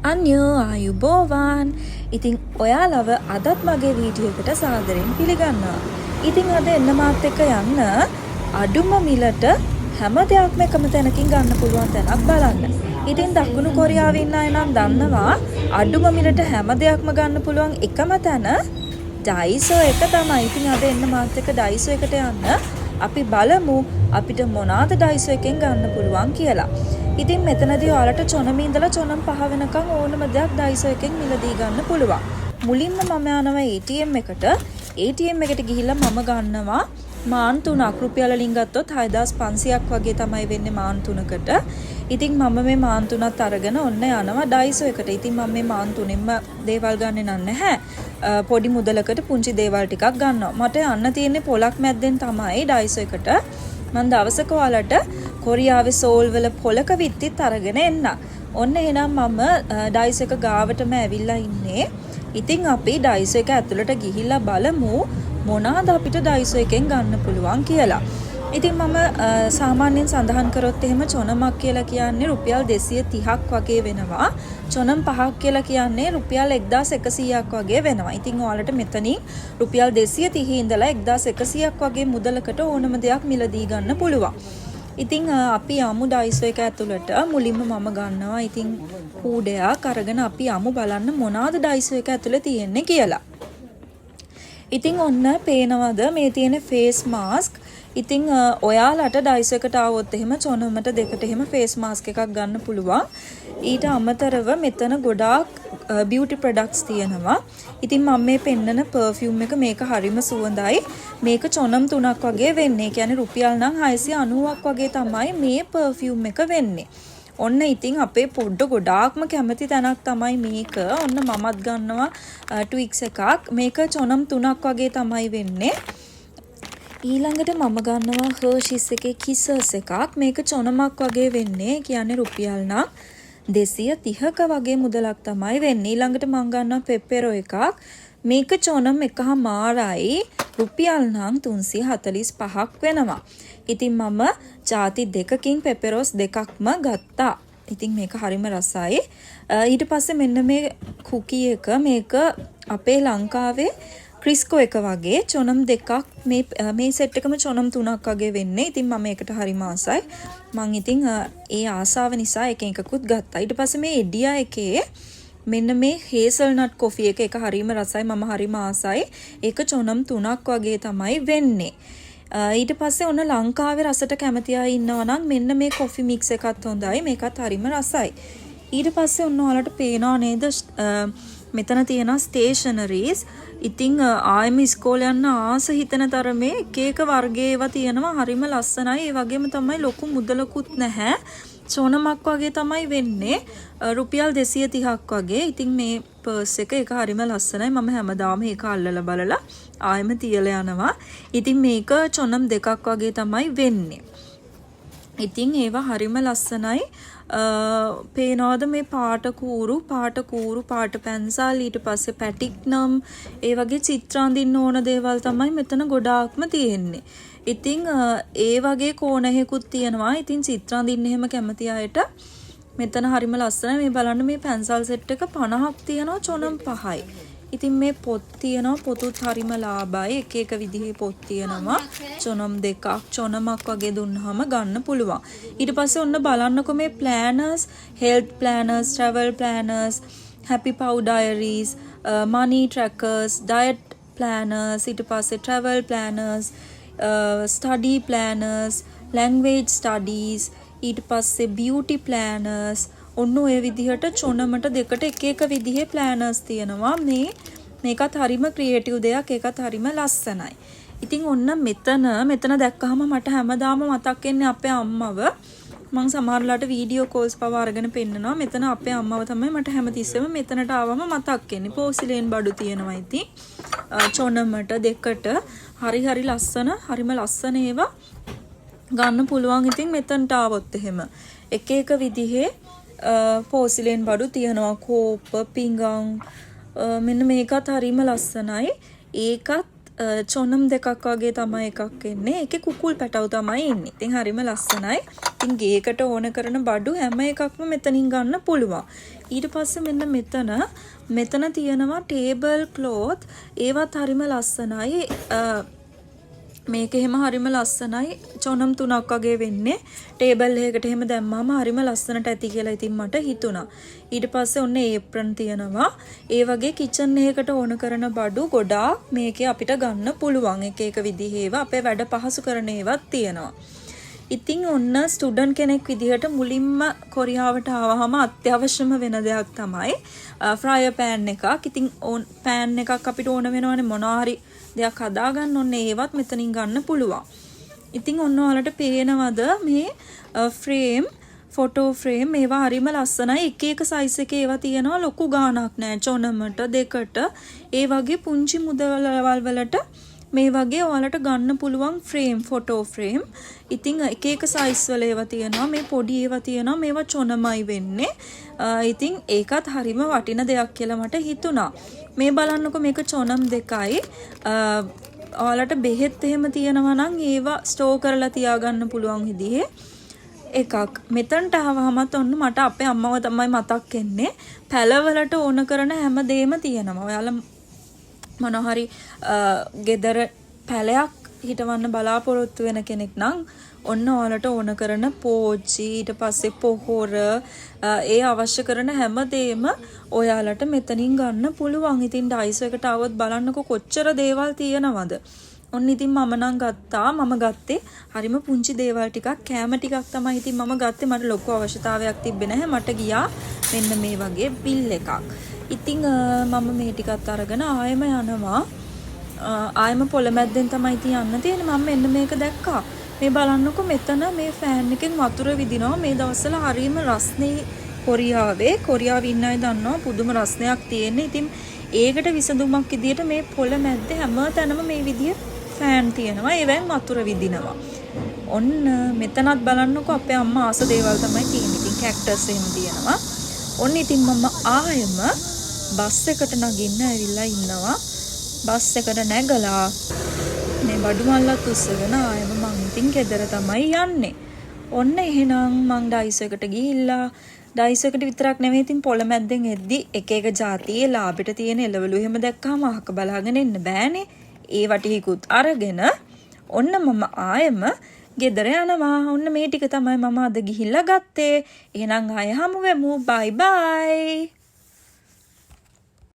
අන්‍යෝ ආයුබෝවන්. ඉතින් ඔයාලව අදත් මගේ වීඩියෝ එකට සාදරයෙන් පිළිගන්නවා. ඉතින් අද එන්න මාත් එක්ක යන්න අඩුම මිලට හැම දෙයක්ම එකම තැනකින් ගන්න පුළුවන් තැනක් බලන්න. ඉතින් දකුණු කොරියාවේ ඉන්න අය නම් දන්නවා අඩුම මිලට හැම දෙයක්ම ගන්න පුළුවන් එකම තැන ඩයිසෝ එක තමයි. ඉතින් අද එන්න මාත් එක්ක ඩයිසෝ එකට යන්න අපි බලමු අපිට මොනවාද ඩයිසෝ එකෙන් ගන්න පුළුවන් කියලා. ඉතින් මෙතනදී ඔයාලට චොනම ඉඳලා චොනම් 5 වෙනකන් ඕනම දෙයක් ඩයිසෝ එකෙන් මිලදී ගන්න පුළුවන්. මුලින්ම මම යනවා ATM එකට. ATM එකට ගිහිල්ලා මම ගන්නවා මාන් 3ක්. රුපියල් වලින් ගත්තොත් 6500ක් වගේ තමයි වෙන්නේ මාන් 3කට. ඉතින් මම මේ මාන් 3ත් අරගෙන ඔන්න යනවා ඩයිසෝ එකට. ඉතින් මම මේ මාන් 3ෙන්ම දේවල් ගන්නෙ නැහැ. පොඩි මුදලකට පුංචි දේවල් ටිකක් ගන්නවා. මට යන්න තියෙන්නේ පොලක් මැද්දෙන් තමයි ඩයිසෝ එකට. මම දවසක ඔයාලට කොරියාවේ සෝල් වල පොලක විත්තිත් අරගෙන එන්න. ඔන්න එහෙනම් මම ඩයිසෝ එක ගාවටම ඇවිල්ලා ඉන්නේ. ඉතින් අපි ඩයිසෝ එක ඇතුළට ගිහිල්ලා බලමු මොනවාද අපිට ඩයිසෝ එකෙන් ගන්න පුළුවන් කියලා. ඉතින් මම සාමාන්‍යයෙන් සඳහන් කරොත් එහෙම චොනමක් කියලා කියන්නේ රුපියල් 230ක් වගේ වෙනවා. චොනම් 5ක් කියලා කියන්නේ රුපියල් 1100ක් වගේ වෙනවා. ඉතින් ඔයාලට මෙතනින් රුපියල් 230 ඉඳලා 1100ක් වගේ මුදලකට ඕනම දෙයක් මිලදී ගන්න පුළුවන්. ඉතින් අපි යමු ඩයිසෝ එක ඇතුළට. මුලින්ම මම ගන්නවා ඉතින් කූඩයක් අරගෙන අපි යමු බලන්න මොනවාද ඩයිසෝ එක ඇතුළේ තියෙන්නේ කියලා. ඉතින් ඔන්න පේනවද මේ තියෙන ෆේස් මාස්ක්. ඉතින් ඔයාලට ඩයිසෝ එකට ආවොත් එහෙම චොනමට දෙකට එහෙම ෆේස් මාස්ක් එකක් ගන්න පුළුවන්. ඊට අමතරව මෙතන ගොඩාක් බියුටි ප්‍රොඩක්ට්ස් තියෙනවා. ඉතින් මම මේ පෙන්නන පර්ෆියුම් එක මේක හරිම සුවඳයි. මේක චොනම් 3ක් වගේ වෙන්නේ. කියන්නේ රුපියල් නම් 690ක් වගේ තමයි මේ පර්ෆියුම් එක වෙන්නේ. ඔන්න ඉතින් අපේ පොඩ්ඩ ගොඩාක්ම කැමති තැනක් තමයි මේක. ඔන්න මමත් ගන්නවා ට්වික්ස් එකක්. මේක චොනම් 3ක් වගේ තමයි වෙන්නේ. ඊළඟට මම ගන්නවා හර්ෂිස් එකේ කිසර්ස් එකක්. මේක චොනමක් වගේ වෙන්නේ. කියන්නේ රුපියල් නම් 230ක වගේ මුදලක් තමයි වෙන්නේ. ඊළඟට මම ගන්නවා පෙපෙරෝ එකක්. මේක චොනම් එකමාරයි. රුපියල් නම් 345ක් වෙනවා. ඉතින් මම ಜಾති දෙකකින් පෙපෙරෝස් දෙකක්ම ගත්තා. ඉතින් මේක හරිම රසයි. ඊට පස්සේ මෙන්න මේ කුකී එක. මේක අපේ ලංකාවේ ක්‍රිස්කෝ එක වගේ චොනම් දෙකක් මේ සෙට් එකම චොනම් 3ක් වගේ වෙන්නේ. ඉතින් මම ඒකට හරිම ආසයි. මං ඉතින් ඒ ආසාව නිසා එක එකකුත් ගත්තා. ඊට පස්සේ මේ එඩියා එකේ මෙන්න මේ හේසල්නට් කොෆි එක හරිම රසයි. මම හරිම ආසයි. ඒක චොනම් 3ක් වගේ තමයි වෙන්නේ. ඊට පස්සේ ඔන්න ලංකාවේ රසට කැමති අය ඉන්නවා නම් මෙන්න මේ කොෆි මික්ස් එකත් හොඳයි. මේකත් හරිම රසයි. ඊට පස්සේ ඔන්න ඔයාලට පේනවා නේද මෙතන තියෙන ස්ටේෂනරීස්. ඉතින් ආයෙම ඉස්කෝලේ යන්න ආස හිතෙන තරමේ එක එක වර්ගයේ ඒවා තියෙනවා. හරිම ලස්සනයි. ඒ වගේම තමයි ලොකු මුදලකුත් නැහැ. චොනමක් වගේ තමයි වෙන්නේ. රුපියල් 230ක් වගේ. ඉතින් මේ පර්ස් එක හරිම ලස්සනයි. මම හැමදාම ඒක අල්ලලා බලලා ආයෙම තියලා යනවා. ඉතින් මේක චොනම් දෙකක් වගේ තමයි වෙන්නේ. ඉතින් ඒවා හරිම ලස්සනයි. පේනවද මේ පාට කූරු පාට පැන්සල් ඊට පස්සේ පැටික්නම් ඒ වගේ චිත්‍ර අඳින්න ඕන දේවල් තමයි මෙතන ගොඩාක්ම තියෙන්නේ. ඉතින් ඒ වගේ කෝණෙකුත් තියෙනවා. ඉතින් චිත්‍ර අඳින්න එහෙම කැමති අයට මෙතන හරිම ලස්සනයි. මේ බලන්න මේ පැන්සල් සෙට් එක 50ක් තියෙනවා චොනම් 5යි. ඉතින් මේ පොත් තියෙනවා. පොතුත් හරිම ලාභයි. එක එක විදිහේ පොත් තියෙනවා. චොනම් දෙකක් චොනමක් වගේ දුන්නාම ගන්න පුළුවන්. ඊට පස්සේ ඔන්න බලන්නකො මේ ප්ලෑනර්ස්, හෙල්ත් ප්ලෑනර්ස්, ට්‍රැවල් ප්ලෑනර්ස්, හැපි පව් ඩයරීස්, මනි ට්‍රැකර්ස්, ඩයට් ප්ලෑනර්ස්, ඊට පස්සේ ට්‍රැවල් ප්ලෑනර්ස්, ස්ටඩි ප්ලෑනර්ස්, ලැන්ග්වේජ් ස්ටඩීස්, ඊට පස්සේ බියුටි ප්ලෑනර්ස්. ඔන්න ඔය විදිහට චොනමට දෙකට එක එක විදිහේ ප්ලෑනර්ස් තියෙනවා. මේකත් හරිම ක්‍රියේටිව් දෙයක්. ඒකත් හරිම ලස්සනයි. ඉතින් ඔන්න මෙතන දැක්කහම මට හැමදාම මතක් වෙන්නේ අපේ අම්මව. මම සමහරලාට වීඩියෝ කෝල්ස් පව අරගෙන පෙන්නනවා. මෙතන අපේ අම්මව තමයි මට හැමතිස්සෙම මෙතනට ආවම මතක් වෙන්නේ. පෝසිලෙන් බඩු තියෙනවා. ඉතින් චොනමට දෙකට හරි ලස්සන හරිම ලස්සන ඒවා ගන්න පුළුවන්. ඉතින් මෙතනට ආවොත් එහෙම එක එක විදිහේ පෝසිලෙන් බඩු තියෙනවා. කෝප පිඟන් මෙන්න මේකත් හරිම ලස්සනයි. ඒකත් චොනම් දෙකක් වගේ තමයි එකක් එන්නේ. ඒකේ කුකුල් පැටව තමයි ඉන්නේ. ඉතින් හරිම ලස්සනයි. ඉතින් ගේකට ඕන කරන බඩු හැම එකක්ම මෙතනින් ගන්න පුළුවන්. ඊට පස්සේ මෙන්න මෙතන තියෙනවා ටේබල් ක්ලෝත්. ඒවත් හරිම ලස්සනයි. මේක එහෙම හරිම ලස්සනයි. චොනම් 3ක් වගේ වෙන්නේ. ටේබල් එකකට එහෙම දැම්මම හරිම ලස්සනට ඇති කියලා ඉතින් මට හිතුණා. ඊට පස්සේ ඔන්න ඒප්‍රන් තියෙනවා. ඒ වගේ කිචන් එකකට ඕන කරන බඩු ගොඩාක් මේකේ අපිට ගන්න පුළුවන්. එක එක විදිහේ ඒවා අපේ වැඩ පහසු කරන ඒවාත් තියෙනවා. ඉතින් ඔන්න ස්ටුඩන්ට් කෙනෙක් විදිහට මුලින්ම කොරියාවට ආවහම අත්‍යවශ්‍යම වෙන දෙයක් තමයි ෆ්‍රයර් පෑන් එකක්. ඉතින් පෑන් එකක් අපිට ඕන වෙනවනේ මොනවා හරි දෙයක් හදාගන්න ඕන ඒවත් මෙතනින් ගන්න පුළුවන්. ඉතින් ඔන්න ඔයාලට පේනවද මේ ෆ්‍රේම් ෆොටෝ ෆ්‍රේම් ඒවා හරිම ලස්සනයි. එක එක සයිස් එකේ ඒවා තියෙනවා. ලොකු ගාණක් නෑ. චොනමට දෙකට ඒ වගේ පුංචි මුදවල් වලට මේ වගේ ඔයාලට ගන්න පුළුවන් ෆ්‍රේම් ෆොටෝ ෆ්‍රේම්. ඉතින් එක එක සයිස් වල ඒවා තියෙනවා. මේ පොඩි ඒවා තියෙනවා. මේවා චොනමයි වෙන්නේ. ඉතින් ඒකත් හරිම වටින දෙයක් කියලා මට හිතුණා. මේ බලන්නකො මේක චොනම් 2යි. ඔයාලට බෙහෙත් එහෙම තියෙනවා නම් ඒවා ස්ටෝර් කරලා තියාගන්න පුළුවන් විදිහේ එකක්. මෙතනට ආවමත් ඔන්න මට අපේ අම්මව තමයි මතක් වෙන්නේ. පැලවලට ඕන කරන හැම දෙයක්ම තියෙනවා. ඔයාලා මොනවා හරි ගෙදර පැලයක් හිටවන්න බලාපොරොත්තු වෙන කෙනෙක් නම් ඔන්න ඔයාලට ඕන කරන පෝච්චි ඊට පස්සේ පොහොර ඒ අවශ්‍ය කරන හැම දෙයක්ම ඔයාලට මෙතනින් ගන්න පුළුවන්. ඉතින් ඩයිස් එකට આવොත් බලන්නකො කොච්චර දේවල් තියෙනවද. ඔන්න ඉතින් මම නම් ගත්තා. මම ගත්තේ හරිම පුංචි දේවල් ටිකක් කෑම ටිකක් තමයි ඉතින් මම ගත්තේ. මට ලොකු අවශ්‍යතාවයක් තිබ්බේ නැහැ. මට ගියා මෙන්න මේ වගේ බිල් එකක්. ඉතින් මම මේ ටිකත් අරගෙන ආයෙම යනවා. ආයෙම පොළමැද්දෙන් තමයි ඉතින් යන්න තියෙන්නේ. මම මෙන්න මේක දැක්කා. මේ බලන්නකො මෙතන මේ ෆෑන් එකෙන් වතුර විදිනවා. මේ දවස්වල හරියම රස්නේ කොරියාවේ. කොරියාවේ ඉන්න අය දන්නවා පුදුම රස්නයක් තියෙන්නේ. ඉතින් ඒකට විසඳුමක් විදියට මේ පොළමැද්දේ හැම තැනම මේ විදිය ෆෑන් තියෙනවා. ඒවෙන් වතුර විදිනවා. ඔන්න මෙතනත් බලන්නකො අපේ අම්මා ආස දේවල් තමයි තියෙන්නේ. ඉතින් කැක්ටස් එහෙම තියෙනවා. ඔන්න ඉතින් මම ආයෙම බස් එකට නගින්න ඇවිල්ලා ඉන්නවා. බස් එකට නැගලා මේ බඩු මල්ලත් උස්සගෙන ආයෙම මං ඉතින් ගෙදර තමයි යන්නේ. ඔන්න එහෙනම් මං ඩයිස් එකට ගිහිල්ලා ඩයිස් එකට විතරක් නෙමෙයි ඉතින් පොළමැද්දෙන් එද්දි එක එක જાතියේ ලාභෙට තියෙන එළවලු එහෙම දැක්කම අහක බලාගෙන එන්න බෑනේ. ඒ වටිහිකුත් අරගෙන ඔන්න මම ආයෙම ගෙදර යනවා. ඔන්න මේ ටික තමයි මම අද ගිහිල්ලා ගත්තේ. එහෙනම් ආයෙ හමු වෙමු. බයි බයි.